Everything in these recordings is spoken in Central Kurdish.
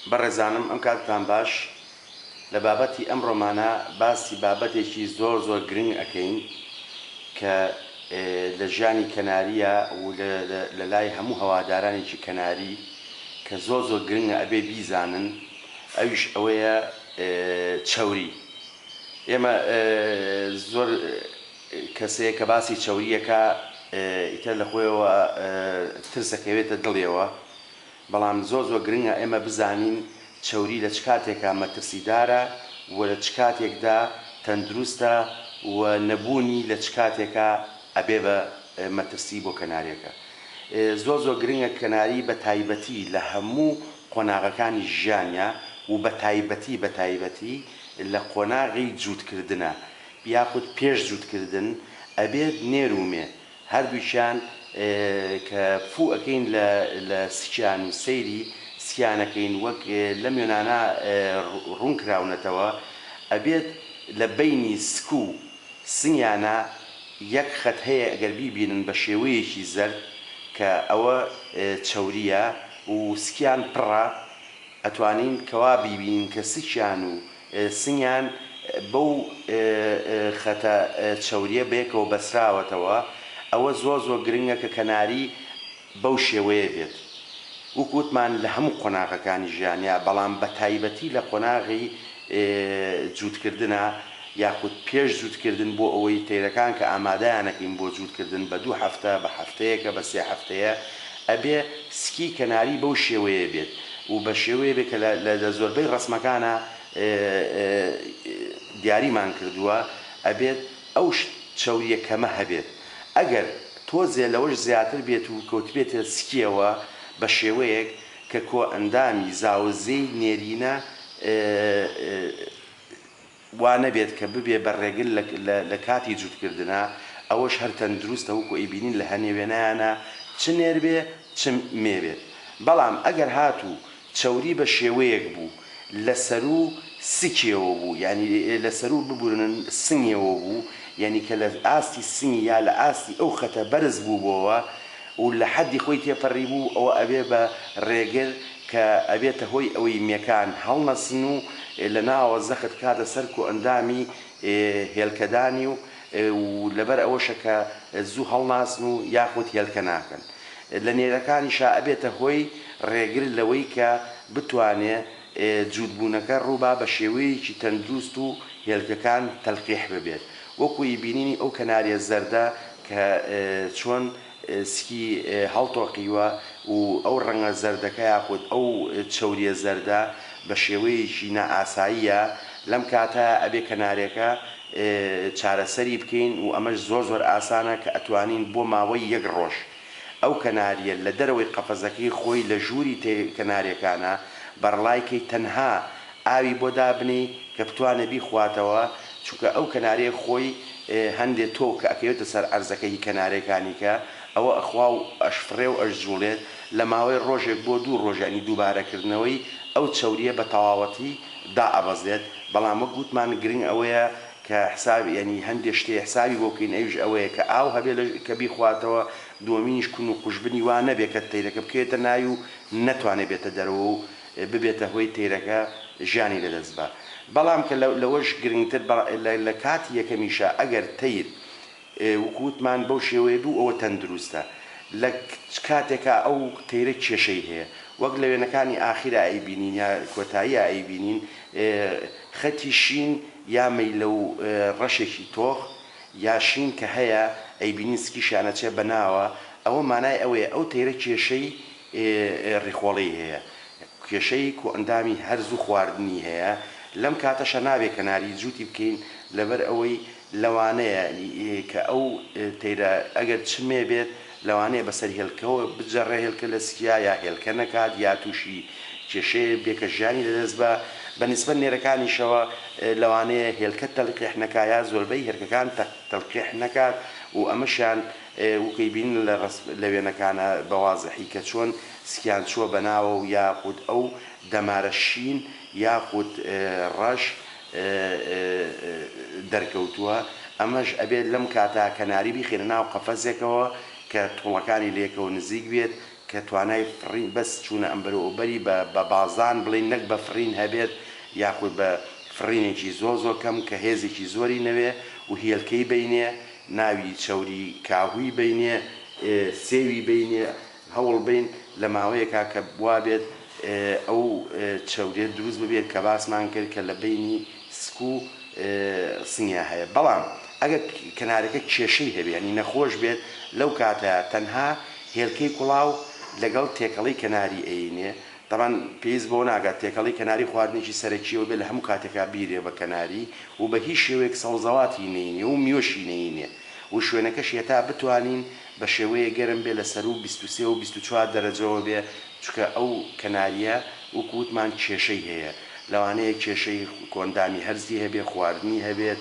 بەڕێزانم ئەم کاتتان باش لە بابەتی ئەم ڕۆمانە باسی بابەتێکی زۆر زۆر گرنگ ئەەکەین کە لە ژیانی کەناریە و لە لای هەموو هەوادارانێکی کەناری کە زۆر زۆر گرنگە ئەبێ بیزانن ئەویش ئەوەیە چەوری. ئێمە زۆر کەسەیە کە باسی چەوریەکە ئیتر لە خۆیەوە ترسەکەوێتە دڵێەوە، بەڵام زۆر زۆر گرنگە ئێمە بزانین چەوری لە چ کاتێکا مەترسیدارە و لە چ کاتێکدا تەندروستە و نەبوونی لە چ کاتێکا ئەبێ بە مەترسی بۆ کەناریەکە. زۆر زۆر گرنگە کەناری بە تایبەتی لە هەموو قۆناغەکانی ژیانە و بە تایبەتی لە قۆناغی جووتکردنە یاخود پێش جووتکردن ئەبێت نێرومێ هەردووشیان کە فوو ئەەکەین لە سکیان و سەیری سکیانەکەین وەک لە میێنانە ڕوونکراونەتەوە ئەبێت لە بەینی سک و سنگیانە یەک خەت هەیە ئەگەر بیبینن بە شێوەیەکی زەرد کە ئەوە چەوریە و سکیان پڕە ئەتوانین کەوا بیبین کە سکیان و سنگیان بەو خەتە چەوریە بێکەوە بەسراوەتەوە. ئەوە زۆر زۆر گرنگە کە کەناری بەو شێوەیە بێت وکوتمان لە هەموو قۆناغەکانی ژیانیا، بەڵام بە تایبەتی لە قۆناغی جووتکردنە یاخود پێش جووتکردن بۆ ئەوەی تێرەکان کە ئامادەیانەکەین بۆ جووتکردن بە 2 هەفتە بە هەفتەیەکە بە 3 هەفتەیە ئەبێ سکی کەناری بەو شێوەیە بێت و بە شێوەیە بێت کە لە زۆربەی ڕسمەکانە دیاریمان کردووە ئەبێت ئەو چەوریە کەمە هەبێت. ئەگەر تۆزێ لەوەش زیاتر بێت و کەوتبێتە سکیەوە بە شێوەیەک کە کۆ ئەندامی زاوزەی نێرینە وانە بێت کە ببێ بەڕێگر لە کاتی جووتکردنە، ئەوەش هەر تەندروستە وەکو ئەیبینین لە هەنێوێنەیانە چ نێر بێ چ مێ بێت. بەڵام ئەگەر هاتوو چەوری بە شێوەیەک بوو لەسەر و سکیەوە بوو، یعنی لەسەر و ببورن سنگەوە بوو، یعنی کە لە ئاستی سنگی یا لە ئاستی ئەو خەتە بەرز بووبەوە و لە حەدی خۆی تێپەڕی بوو، ئەوە ئەبێ بە ڕێگر کە ئەبێتە هۆی ئەوەی میەکان هەڵنەسن و لە ناوە زەخت کاتە سەر و ئەندامی هێلکەدانی و لەبەر ئەوەشە کە زوو هەڵناسن و یاخود هێلکە ناکەن. لە نێرەکانیشا ئەبێتە هۆی ڕێگر لەوەی کە بتوانێ جووتبوونەکە ڕووبا بە شێوەیەکی تەندروست و هێلکەکان تەلقیح ببێت. وەکوی بینینی ئەو کەناریە زەردە کە چۆن سکی هەڵتۆقیوە و ئەو ڕەنگە زەردەکە یاخود ئەو چەوریە زەردە بە شێوەیەکی نائاساییە، لەم کاتە ئەبێ کەنارێکە چارەسەری بکەین و ئەمەش زۆر زۆر ئاسانە کە ئەتوانین بۆ ماوەی 1 ڕۆژ ئەو کەناریە لە دەرەوەی قەفەزەکەی خۆی لە ژووری کەنارەکانە بەڕڵایکەی تەنها ئاوی بۆ دابنی کە بتوانێ بیخواتەوە، چونکە ئەو کەنارەیە خۆی هەندێک تۆ کە ئەکەوێتە سەر ئەرزەکەی کەنارەکانی کە ئەوە ئەخوا و ئەشفرێ و ئەشجوڵێت لە ماوەی ڕۆژێک بۆ 2 ڕۆژانی دووبارەکردنەوەی ئەو چەوریە بە تەواوەتی دائەبەزێت. بەڵام وەک گوتمان گرنگ ئەوەیە کە حسابی ینی هەندێک شتێ حسابی بۆکەین، ئەویش ئەوەیە کە ئاو هەبێ کە بیخواتەوە، دووەمینیش کون و قوشبنی وان نەبێ کە تەیرەکە بکەوێتە ناوی و نەتوانێت بێتە دەرەوە و ببێتە هۆی تەیرەکە ژیانی لەدەست بە. بەڵام کە لەوەش گرنگتر لە کاتی یەکەمیشە ئەگەر تەیر وکوتمان بەو شێوەیە بوو ئەوە تەندروستە، لە کاتێکە ئەو تەیرە کێشەی هەیە وەک لە وێنەکانی ئاخیرا ئەیبینین یا کۆتاییە ئەیبینین خەتی شین یا مەیلە و ڕەشێکی تۆخ یا شین کە هەیە ئەیبینین سکیشانە چێ بەناوە، ئەوە مانای ئەوەیە ئەو تەیرە کێشەی ڕیخۆڵەی هەیە، کێشەی کۆ ئەندامی هەرز و خواردنی هەیە. لەم کاتەشە نابێت کەناری جووتی بکەین لەبەر ئەوەی لەوانەیە کە ئەو تەیرە ئەگەر چمێ بێت لەوانەیە بەسەر هێلکەوە بجەڕێ هێلکە لە سکیا یا هێلکە نەکات یا تووشی کێشەیە بێکە ژیانی لەدەست بە بەنسبەت نێرەکانیشەوە لەوانەیە هێلکە تەلقیح نەکات یا زۆربەی هێلکەکان تەلقیح نەکات و ئەمەشیان وکەی بین لە وێنەکانە بەوازەحی کە چۆن سکیان چووە بەناوە و یاخود ئەو دەمارە شین یاخود ڕەش دەرکەوتووە. ئەمەش ئەبێت لەم کاتا کەناری بیخێنە ناو قەفەزێکەوە کە توڵەکانی لێکەوە نزیک بێت کە توانای فڕین بەس چوونە ئەمبەرەوەبەری بە بازان بڵین نەک بە فڕین هەبێت یاخود بە فڕینێکی زۆر کەم کە هێزێکی زۆری نەوێ و هێلکەی بینێ ناوی چەوری کاهووی بینێ سێوی بینێ هەوڵ بین لە ماوەیەکا کە وا بێت ئەو چەورێت دروست ببێت کە باسمان کرد کە لە بینی سک و سنگیا هەیە. بەڵام ئەگەر کەنارەکە کێشەی هەبێت ینی نەخۆش بێت لەو کاتە تەنها هێلکەی کوڵاو لەگەڵ تێکەڵی کەناری ئەینێ. طبعاً پێویست بۆ ناگات تێکەڵی کەناری خواردنێکی سەرەکیەوە بێت لە هەموو کاتێکا بیرێ بە کەناری و بە هیچ شێوەیەک سەوزەواتی نینێ و میوەشی نینێ و شوێنەکەش هێتا بتوانین بە شێوەیە گەرم بێ لەسەر و 23 و 24 دەرەجەوە بێ چکە ئەو کەناریە وەکووتمان کێشەی هەیە لەوانەیە کێشەی کۆندامی هەرزی هەبێ خواردنی هەبێت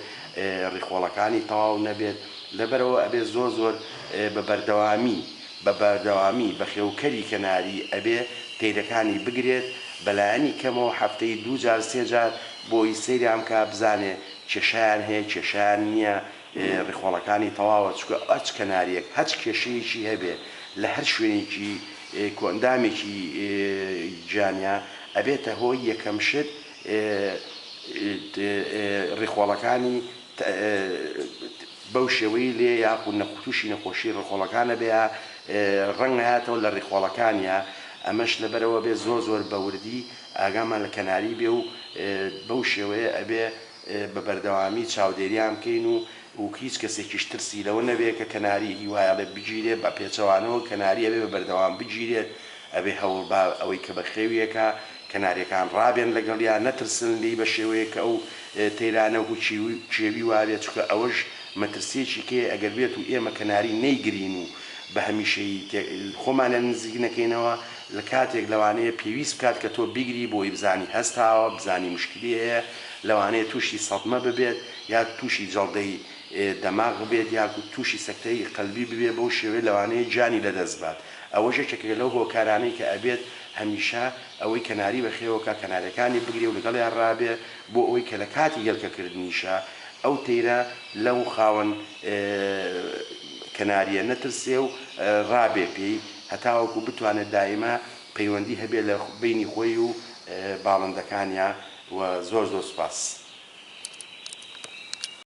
ڕیخۆڵەکانی تەواو نەبێت لەبەرەوە ئەبێ زۆر بە بەردەوامی بە خێوکەری کەناری ئەبێ تێیرەکانی بگرێت بەلایەنی کەمەوە هەفتەی 2 جار 3 جار بۆی سەیرام کا بزانێ کێشیان هەیە کێشیان نییە ڕیخۆڵەکانی تەواوە چکە ئەچ کەناریەک هەچ کێشەیەکی هەبێ لە هەر شوێنێکی کۆندامێکی گیانیا ئەبێتە هۆی یەکەم شت ڕیخۆڵەکانی بەو شێوەی لێ یاخود نەخوتوشی نەخۆشی ڕیخۆڵەکانە بێ ڕەنگە هاتەوە لە ڕیخۆڵەکانیە ئەمەش لەبەرەوە بێ زۆر بەوردی ئاگامان لە کەناری بێ و بەو شێوەیە ئەبێ بە بەردەوامی چاودێریان بکەین و هیچ کەسێکیش ترسی لەوە نەبێت کە کەناری هیوایە بێ بگیرێت بە پێچەوانەوە کەناری ئەبێ بە بەردەوام بگیرێت ئەبێ هەوڵ با ئەوەی کە بە خێویەکە کەناریەکان ڕابێن لەگەڵیان نەترسن لی بە شێوەیە کە ئەو تێرانە و کێوی وابێت چکە ئەوەش مەترسیەکی کێ ئەگەر بێت و ئێمە کەناری نەیگرین و بە هەمیشەی خۆمانە نزیک نەکەینەوە لە کاتێک لەوانەیە پێویست بکات کە تۆ بیگری بۆی بزانی هەستاوە بزانی مشکلی هەیە لەوانەیە تووشی سەڵمە ببێت یا تووشی جەڵدەی دەماغ بێت یا تووشی سەکتەی قەلبی ببێت بەو شێوەیە لەوانەیە جانی لەدەست بات. ئەوەش یەکێکە لەو هۆکارانەی کە ئەبێت هەمیشە ئەوەی کەناری بەخێوەکە کەنارەکانی بگرێ و لەگەڵیان ڕابێ بۆ ئەوەی کە لە کاتی هێلکەکردنیشە ئەو تەیرە لەو خاوەن کەناریە نەترسێ و ڕابێ پێی هەتاوەکو بتوانێت دائیمە پەیوەندی هەبێت لە بینی خۆی و باڵندەکانیان و زۆر سوپاس.